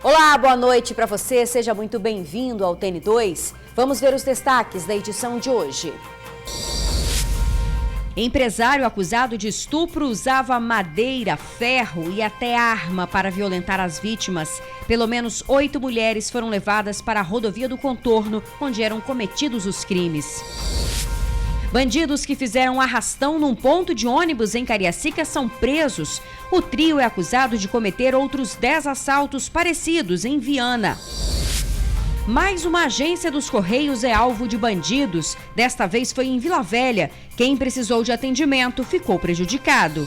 Olá, boa noite para você, seja muito bem-vindo ao TN2. Vamos ver os destaques da edição de hoje. Empresário acusado de estupro usava madeira, ferro e até arma para violentar as vítimas. Pelo menos 8 mulheres foram levadas para a rodovia do Contorno, onde eram cometidos os crimes. Bandidos que fizeram arrastão num ponto de ônibus em Cariacica são presos. O trio é acusado de cometer outros 10 assaltos parecidos em Viana. Mais uma agência dos Correios é alvo de bandidos. Desta vez foi em Vila Velha. Quem precisou de atendimento ficou prejudicado.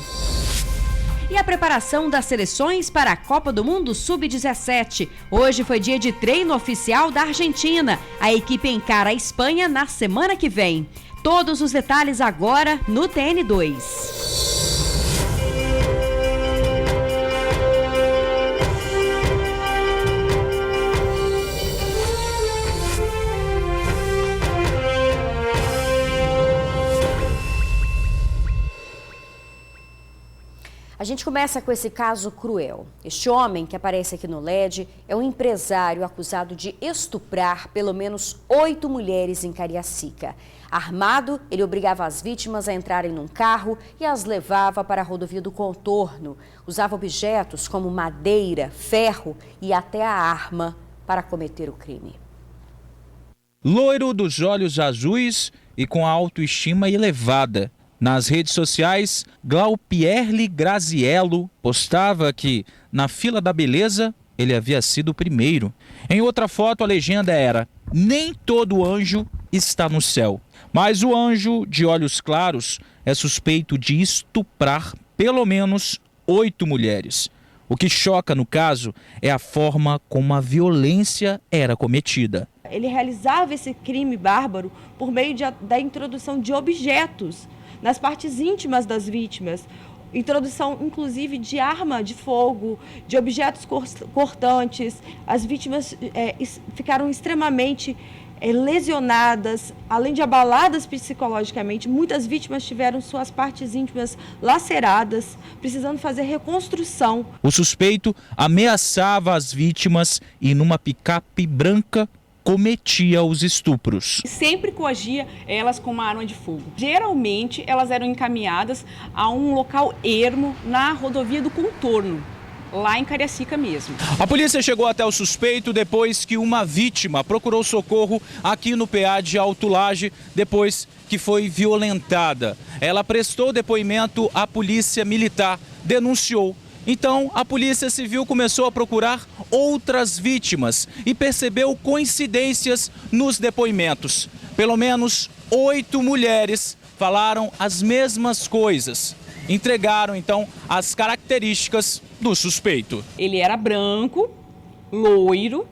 E a preparação das seleções para a Copa do Mundo Sub-17. Hoje foi dia de treino oficial da Argentina. A equipe encara a Espanha na semana que vem. Todos os detalhes agora no TN2. A gente começa com esse caso cruel. Este homem que aparece aqui no LED é um empresário acusado de estuprar pelo menos 8 mulheres em Cariacica. Armado, ele obrigava as vítimas a entrarem num carro e as levava para a rodovia do Contorno. Usava objetos como madeira, ferro e até a arma para cometer o crime. Loiro, dos olhos azuis e com a autoestima elevada. Nas redes sociais, Glaupierle Graziello postava que, na fila da beleza, ele havia sido o primeiro. Em outra foto, a legenda era: nem todo anjo está no céu. Mas o anjo, de olhos claros, é suspeito de estuprar pelo menos 8 mulheres. O que choca no caso é a forma como a violência era cometida. Ele realizava esse crime bárbaro por meio da introdução de objetos nas partes íntimas das vítimas, introdução inclusive de arma de fogo, de objetos cortantes. As vítimas ficaram extremamente lesionadas, além de abaladas psicologicamente. Muitas vítimas tiveram suas partes íntimas laceradas, precisando fazer reconstrução. O suspeito ameaçava as vítimas e numa picape branca cometia os estupros. Sempre coagia elas com uma arma de fogo. Geralmente elas eram encaminhadas a um local ermo na rodovia do Contorno, lá em Cariacica mesmo. A polícia chegou até o suspeito depois que uma vítima procurou socorro aqui no PA de Alto Lage, depois que foi violentada. Ela prestou depoimento à polícia militar, denunciou. Então, a Polícia Civil começou a procurar outras vítimas e percebeu coincidências nos depoimentos. Pelo menos 8 mulheres falaram as mesmas coisas. Entregaram, então, as características do suspeito. Ele era branco, loiro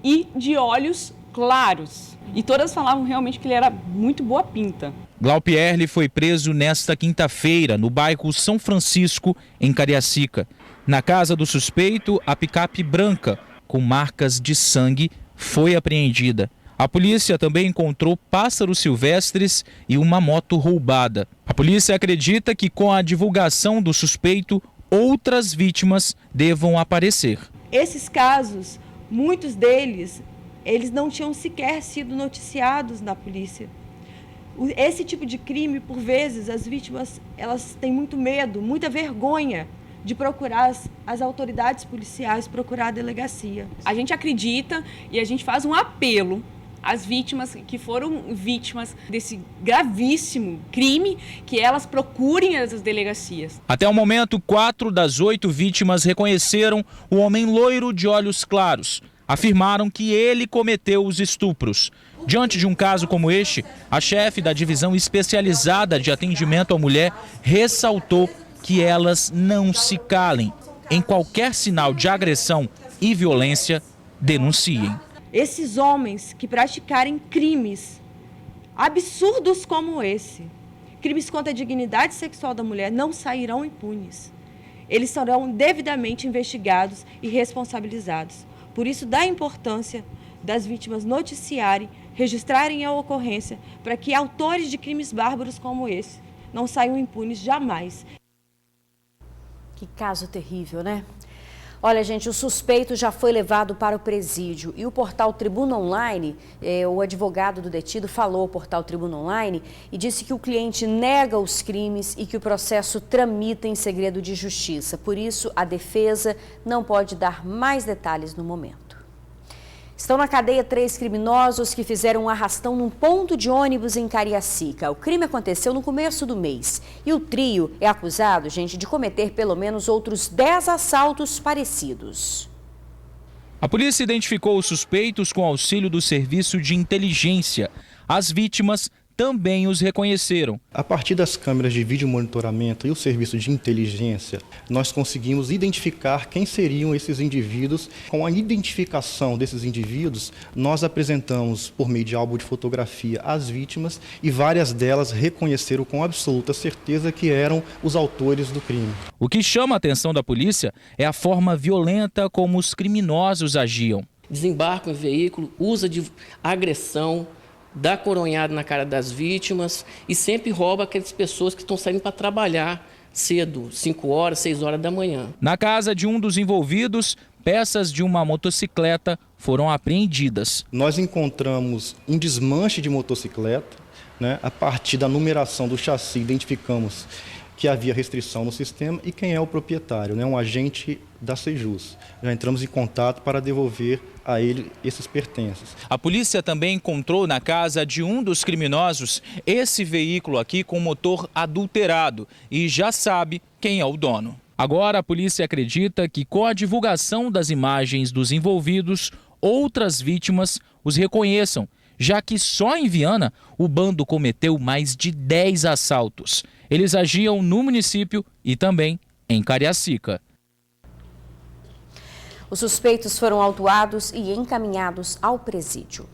e de olhos claros. E todas falavam realmente que ele era muito boa pinta. Glaupierle foi preso nesta quinta-feira, no bairro São Francisco, em Cariacica. Na casa do suspeito, a picape branca, com marcas de sangue, foi apreendida. A polícia também encontrou pássaros silvestres e uma moto roubada. A polícia acredita que com a divulgação do suspeito, outras vítimas devam aparecer. Esses casos, muitos deles, eles não tinham sequer sido noticiados na polícia. Esse tipo de crime, por vezes, as vítimas elas têm muito medo, muita vergonha de procurar as autoridades policiais, procurar a delegacia. A gente acredita e a gente faz um apelo às vítimas que foram vítimas desse gravíssimo crime, que elas procurem as delegacias. Até o momento, 4 das 8 vítimas reconheceram o homem loiro de olhos claros. Afirmaram que ele cometeu os estupros. Diante de um caso como este, a chefe da divisão especializada de atendimento à mulher ressaltou que elas não se calem. Em qualquer sinal de agressão e violência, denunciem. Esses homens que praticarem crimes absurdos como esse, crimes contra a dignidade sexual da mulher, não sairão impunes. Eles serão devidamente investigados e responsabilizados. Por isso, dá importância das vítimas noticiarem, registrarem a ocorrência, para que autores de crimes bárbaros como esse não saiam impunes jamais. Que caso terrível, né? Olha, gente, o suspeito já foi levado para o presídio e o portal Tribuna Online, o advogado do detido falou ao portal Tribuna Online e disse que o cliente nega os crimes e que o processo tramita em segredo de justiça. Por isso, a defesa não pode dar mais detalhes no momento. Estão na cadeia 3 criminosos que fizeram um arrastão num ponto de ônibus em Cariacica. O crime aconteceu no começo do mês. E o trio é acusado, gente, de cometer pelo menos outros 10 assaltos parecidos. A polícia identificou os suspeitos com auxílio do serviço de inteligência. As vítimas também os reconheceram. A partir das câmeras de vídeo monitoramento e o serviço de inteligência, nós conseguimos identificar quem seriam esses indivíduos. Com a identificação desses indivíduos, nós apresentamos, por meio de álbum de fotografia, as vítimas e várias delas reconheceram com absoluta certeza que eram os autores do crime. O que chama a atenção da polícia é a forma violenta como os criminosos agiam. Desembarca em veículo, usa de agressão, dá coronhada na cara das vítimas e sempre rouba aquelas pessoas que estão saindo para trabalhar cedo, 5 horas, 6 horas da manhã. Na casa de um dos envolvidos, peças de uma motocicleta foram apreendidas. Nós encontramos um desmanche de motocicleta, né? A partir da numeração do chassi, identificamos que havia restrição no sistema e quem é o proprietário, né? Um agente da Sejus. Já entramos em contato para devolver a ele esses pertences. A polícia também encontrou na casa de um dos criminosos esse veículo aqui com motor adulterado e já sabe quem é o dono. Agora a polícia acredita que com a divulgação das imagens dos envolvidos, outras vítimas os reconheçam, já que só em Viana o bando cometeu mais de 10 assaltos. Eles agiam no município e também em Cariacica. Os suspeitos foram autuados e encaminhados ao presídio.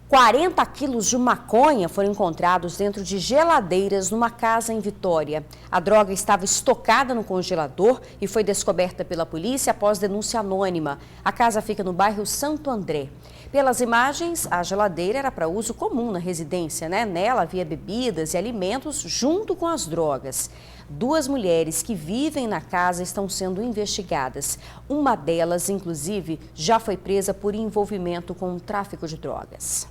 40 quilos de maconha foram encontrados dentro de geladeiras numa casa em Vitória. A droga estava estocada no congelador e foi descoberta pela polícia após denúncia anônima. A casa fica no bairro Santo André. Pelas imagens, a geladeira era para uso comum na residência, né? Nela havia bebidas e alimentos junto com as drogas. 2 mulheres que vivem na casa estão sendo investigadas. Uma delas, inclusive, já foi presa por envolvimento com o tráfico de drogas.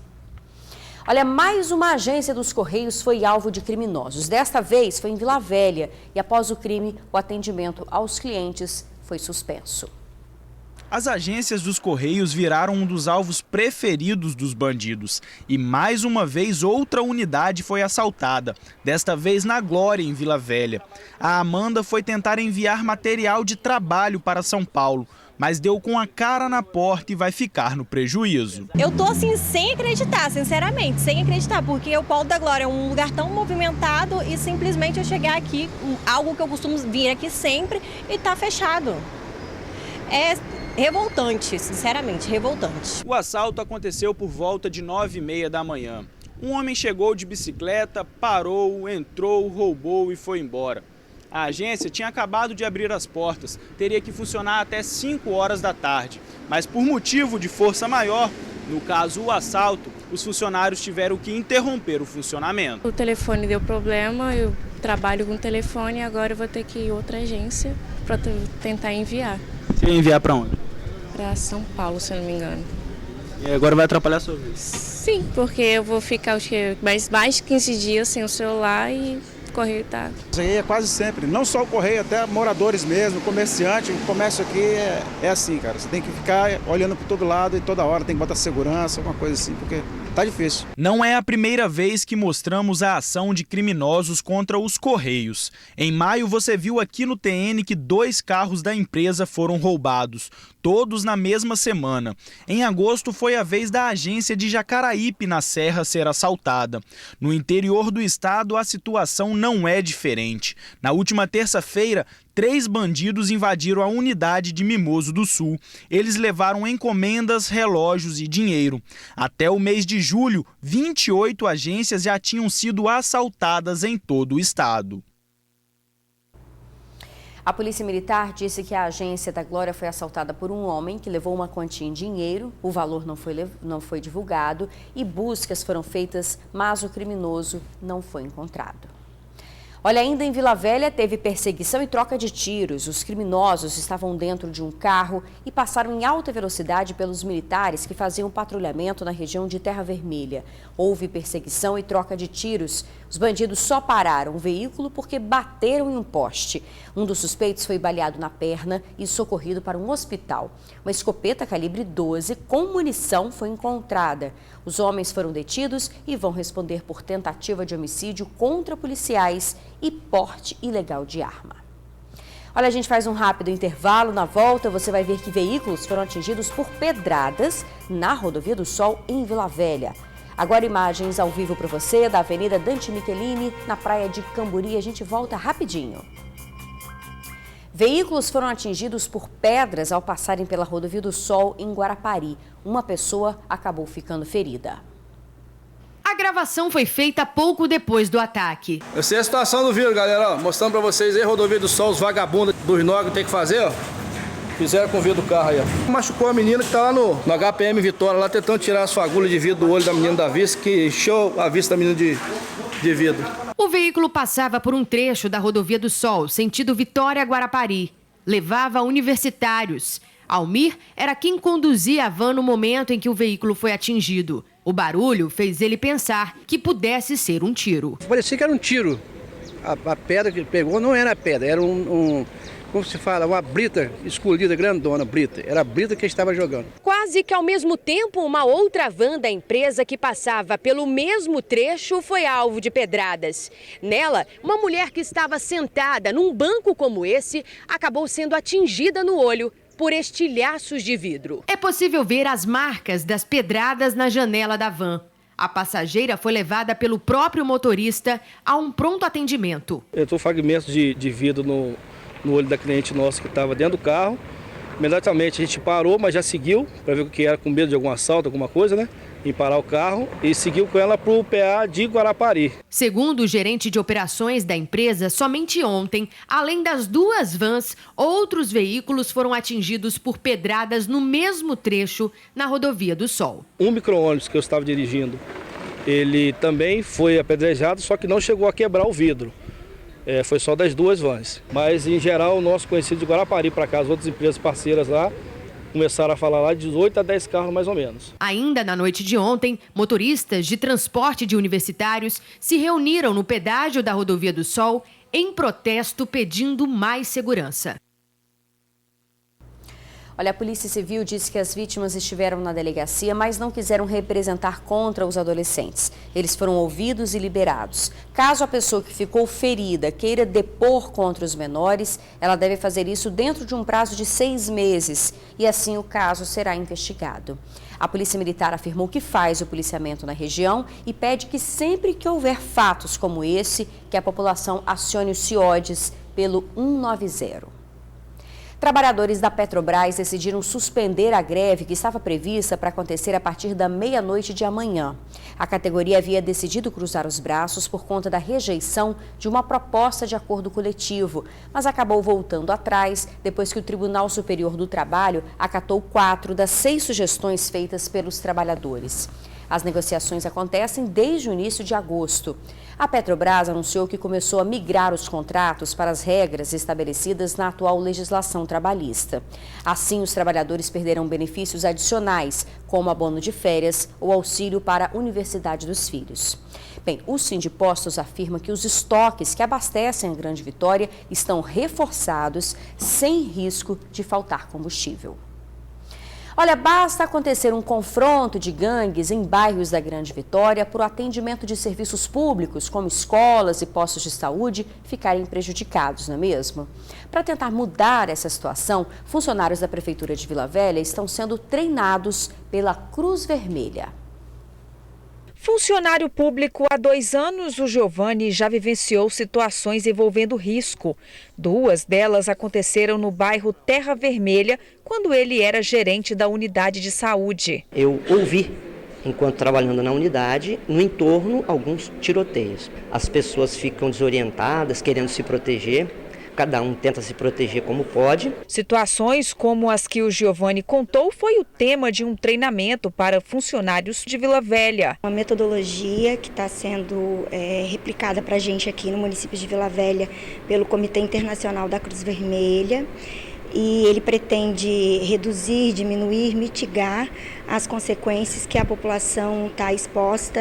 Olha, mais uma agência dos Correios foi alvo de criminosos. Desta vez foi em Vila Velha e após o crime, o atendimento aos clientes foi suspenso. As agências dos Correios viraram um dos alvos preferidos dos bandidos. E mais uma vez outra unidade foi assaltada, desta vez na Glória, em Vila Velha. A Amanda foi tentar enviar material de trabalho para São Paulo, mas deu com a cara na porta e vai ficar no prejuízo. Eu tô assim sem acreditar, sinceramente, sem acreditar, porque o Polo da Glória é um lugar tão movimentado e simplesmente eu chegar aqui, algo que eu costumo vir aqui sempre, e tá fechado. É revoltante, sinceramente, revoltante. O assalto aconteceu por volta de 9h30 da manhã. Um homem chegou de bicicleta, parou, entrou, roubou e foi embora. A agência tinha acabado de abrir as portas, teria que funcionar até 5 horas da tarde. Mas por motivo de força maior, no caso o assalto, os funcionários tiveram que interromper o funcionamento. O telefone deu problema, eu trabalho com telefone e agora eu vou ter que ir em outra agência para tentar enviar. Você ia enviar para onde? Para São Paulo, se eu não me engano. E agora vai atrapalhar a sua vida? Sim, porque eu vou ficar mais de 15 dias sem o celular e o correio tá. Isso aí é quase sempre, não só o correio, até moradores mesmo, comerciante, o comércio aqui é assim, cara. Você tem que ficar olhando para todo lado e toda hora tem que botar segurança, alguma coisa assim, porque tá difícil. Não é a primeira vez que mostramos a ação de criminosos contra os Correios. Em maio, você viu aqui no TN que 2 carros da empresa foram roubados, todos na mesma semana. Em agosto, foi a vez da agência de Jacaraípe, na Serra, ser assaltada. No interior do estado, a situação não é diferente. Na última terça-feira, 3 bandidos invadiram a unidade de Mimoso do Sul. Eles levaram encomendas, relógios e dinheiro. Até o mês de julho, 28 agências já tinham sido assaltadas em todo o estado. A Polícia Militar disse que a agência da Glória foi assaltada por um homem que levou uma quantia em dinheiro, o valor não foi divulgado e buscas foram feitas, mas o criminoso não foi encontrado. Olha, ainda em Vila Velha teve perseguição e troca de tiros. Os criminosos estavam dentro de um carro e passaram em alta velocidade pelos militares que faziam patrulhamento na região de Terra Vermelha. Houve perseguição e troca de tiros. Os bandidos só pararam o veículo porque bateram em um poste. Um dos suspeitos foi baleado na perna e socorrido para um hospital. Uma escopeta calibre 12 com munição foi encontrada. Os homens foram detidos e vão responder por tentativa de homicídio contra policiais e porte ilegal de arma. Olha, a gente faz um rápido intervalo. Na volta, você vai ver que veículos foram atingidos por pedradas na Rodovia do Sol, em Vila Velha. Agora imagens ao vivo para você da Avenida Dante Michelini, na praia de Camburi. A gente volta rapidinho. Veículos foram atingidos por pedras ao passarem pela Rodovia do Sol, em Guarapari. Uma pessoa acabou ficando ferida. A gravação foi feita pouco depois do ataque. Essa é a situação do vídeo, galera. Ó, mostrando pra vocês aí, Rodovia do Sol, os vagabundos dos Nog tem que fazer, ó. Fizeram com o vidro do carro aí, ó. Machucou a menina que tá lá no HPM Vitória, lá tentando tirar as fagulhas de vidro do olho da menina da vista, que encheu a vista da menina de vidro. O veículo passava por um trecho da Rodovia do Sol, sentido Vitória-Guarapari. Levava universitários. Almir era quem conduzia a van no momento em que o veículo foi atingido. O barulho fez ele pensar que pudesse ser um tiro. Parecia que era um tiro. A pedra que ele pegou não era pedra, era como se fala, uma brita escolhida, grandona, brita. Era a brita que estava jogando. Quase que ao mesmo tempo, uma outra van da empresa que passava pelo mesmo trecho foi alvo de pedradas. Nela, uma mulher que estava sentada num banco como esse acabou sendo atingida no olho por estilhaços de vidro. É possível ver as marcas das pedradas na janela da van. A passageira foi levada pelo próprio motorista a um pronto atendimento. Entrou fragmentos de vidro no olho da cliente nossa que estava dentro do carro. Imediatamente a gente parou, mas já seguiu para ver o que era, com medo de algum assalto, alguma coisa, né? Em parar o carro e seguiu com ela para o PA de Guarapari. Segundo o gerente de operações da empresa, somente ontem, além das duas vans, outros veículos foram atingidos por pedradas no mesmo trecho na Rodovia do Sol. Um micro-ônibus que eu estava dirigindo, ele também foi apedrejado, só que não chegou a quebrar o vidro. Foi só das duas vans. Mas, em geral, o nosso conhecido de Guarapari para cá, as outras empresas parceiras lá, começaram a falar lá de 18 a 10 carros mais ou menos. Ainda na noite de ontem, motoristas de transporte de universitários se reuniram no pedágio da Rodovia do Sol em protesto pedindo mais segurança. Olha, a Polícia Civil disse que as vítimas estiveram na delegacia, mas não quiseram representar contra os adolescentes. Eles foram ouvidos e liberados. Caso a pessoa que ficou ferida queira depor contra os menores, ela deve fazer isso dentro de um prazo de 6 meses e assim o caso será investigado. A Polícia Militar afirmou que faz o policiamento na região e pede que sempre que houver fatos como esse, que a população acione o CIODES pelo 190. Trabalhadores da Petrobras decidiram suspender a greve que estava prevista para acontecer a partir da meia-noite de amanhã. A categoria havia decidido cruzar os braços por conta da rejeição de uma proposta de acordo coletivo, mas acabou voltando atrás depois que o Tribunal Superior do Trabalho acatou 4 das 6 sugestões feitas pelos trabalhadores. As negociações acontecem desde o início de agosto. A Petrobras anunciou que começou a migrar os contratos para as regras estabelecidas na atual legislação trabalhista. Assim, os trabalhadores perderão benefícios adicionais, como abono de férias ou auxílio para a universidade dos filhos. Bem, o Sindipostos afirma que os estoques que abastecem a Grande Vitória estão reforçados, sem risco de faltar combustível. Olha, basta acontecer um confronto de gangues em bairros da Grande Vitória para o atendimento de serviços públicos, como escolas e postos de saúde, ficarem prejudicados, não é mesmo? Para tentar mudar essa situação, funcionários da Prefeitura de Vila Velha estão sendo treinados pela Cruz Vermelha. Funcionário público há 2 anos, o Giovanni já vivenciou situações envolvendo risco. 2 delas aconteceram no bairro Terra Vermelha, quando ele era gerente da unidade de saúde. Eu ouvi, enquanto trabalhando na unidade, no entorno, alguns tiroteios. As pessoas ficam desorientadas, querendo se proteger. cada um tenta se proteger como pode. Situações como as que o Giovanni contou foi o tema de um treinamento para funcionários de Vila Velha. Uma metodologia que está sendo replicada para a gente aqui no município de Vila Velha pelo Comitê Internacional da Cruz Vermelha. E ele pretende reduzir, diminuir, mitigar as consequências que a população está exposta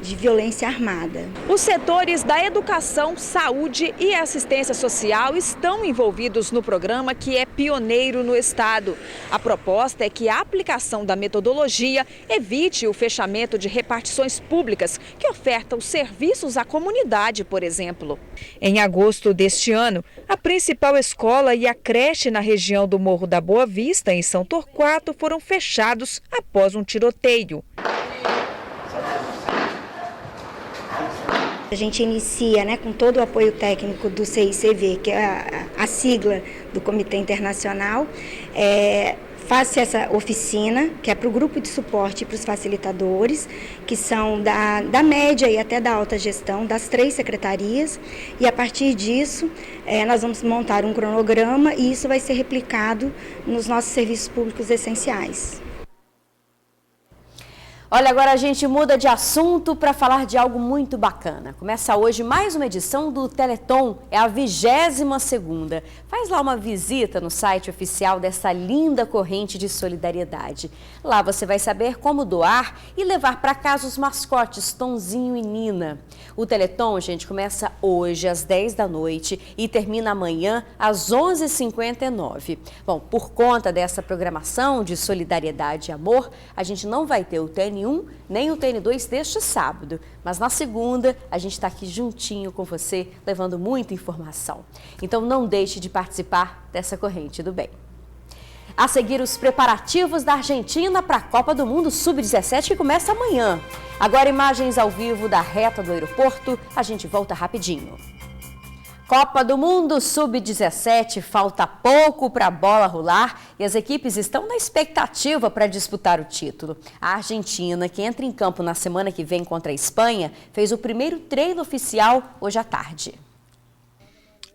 de violência armada. Os setores da educação, saúde e assistência social estão envolvidos no programa, que é pioneiro no estado. A proposta é que a aplicação da metodologia evite o fechamento de repartições públicas que ofertam serviços à comunidade, por exemplo. Em agosto deste ano, a principal escola e a creche na região do Morro da Boa Vista, em São Torquato, foram fechados após um tiroteio. A gente inicia, com todo o apoio técnico do CICV, que é a sigla do Comitê Internacional, faz essa oficina, que é para o grupo de suporte e para os facilitadores, que são da média e até da alta gestão, das 3 secretarias, e a partir disso nós vamos montar um cronograma e isso vai ser replicado nos nossos serviços públicos essenciais. Olha, agora a gente muda de assunto para falar de algo muito bacana. Começa hoje mais uma edição do Teleton, é a 22ª. Faz lá uma visita no site oficial dessa linda corrente de solidariedade. Lá você vai saber como doar e levar para casa os mascotes Tonzinho e Nina. O Teleton, gente, começa hoje às 10 da noite e termina amanhã às 11h59. Bom, por conta dessa programação de solidariedade e amor, a gente não vai ter o TN1 nem o TN2 deste sábado, mas na segunda a gente está aqui juntinho com você, levando muita informação. Então não deixe de participar dessa corrente do bem. A seguir, os preparativos da Argentina para a Copa do Mundo Sub-17, que começa amanhã. Agora, imagens ao vivo da reta do aeroporto, a gente volta rapidinho. Copa do Mundo Sub-17, falta pouco para a bola rolar e as equipes estão na expectativa para disputar o título. A Argentina, que entra em campo na semana que vem contra a Espanha, fez o primeiro treino oficial hoje à tarde.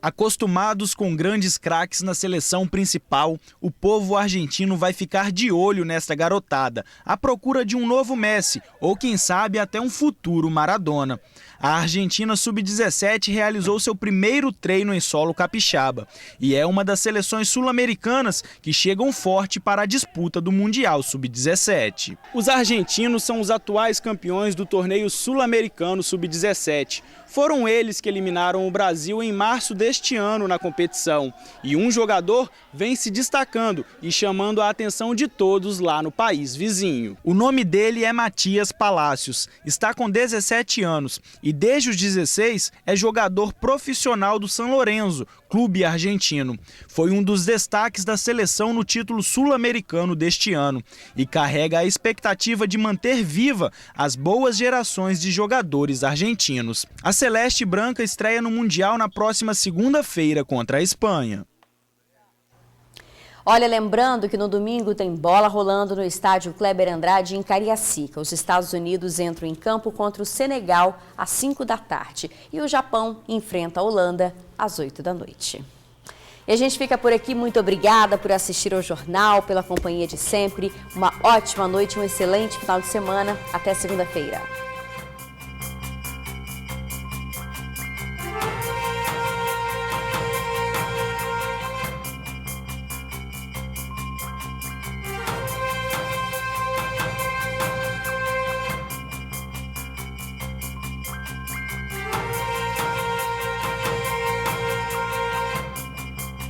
Acostumados com grandes craques na seleção principal, o povo argentino vai ficar de olho nesta garotada, à procura de um novo Messi ou, quem sabe, até um futuro Maradona. A Argentina Sub-17 realizou seu primeiro treino em solo capixaba e é uma das seleções sul-americanas que chegam forte para a disputa do Mundial Sub-17. Os argentinos são os atuais campeões do torneio sul-americano Sub-17. Foram eles que eliminaram o Brasil em março deste ano na competição. E um jogador vem se destacando e chamando a atenção de todos lá no país vizinho. O nome dele é Matias Palacios, está com 17 anos e desde os 16 é jogador profissional do San Lorenzo, clube argentino. Foi um dos destaques da seleção no título sul-americano deste ano e carrega a expectativa de manter viva as boas gerações de jogadores argentinos. A Celeste Branca estreia no Mundial na próxima segunda-feira contra a Espanha. Olha, lembrando que no domingo tem bola rolando no estádio Kleber Andrade em Cariacica. Os Estados Unidos entram em campo contra o Senegal às 5 da tarde e o Japão enfrenta a Holanda às 8 da noite. E a gente fica por aqui. Muito obrigada por assistir ao jornal, pela companhia de sempre. Uma ótima noite, um excelente final de semana. Até segunda-feira.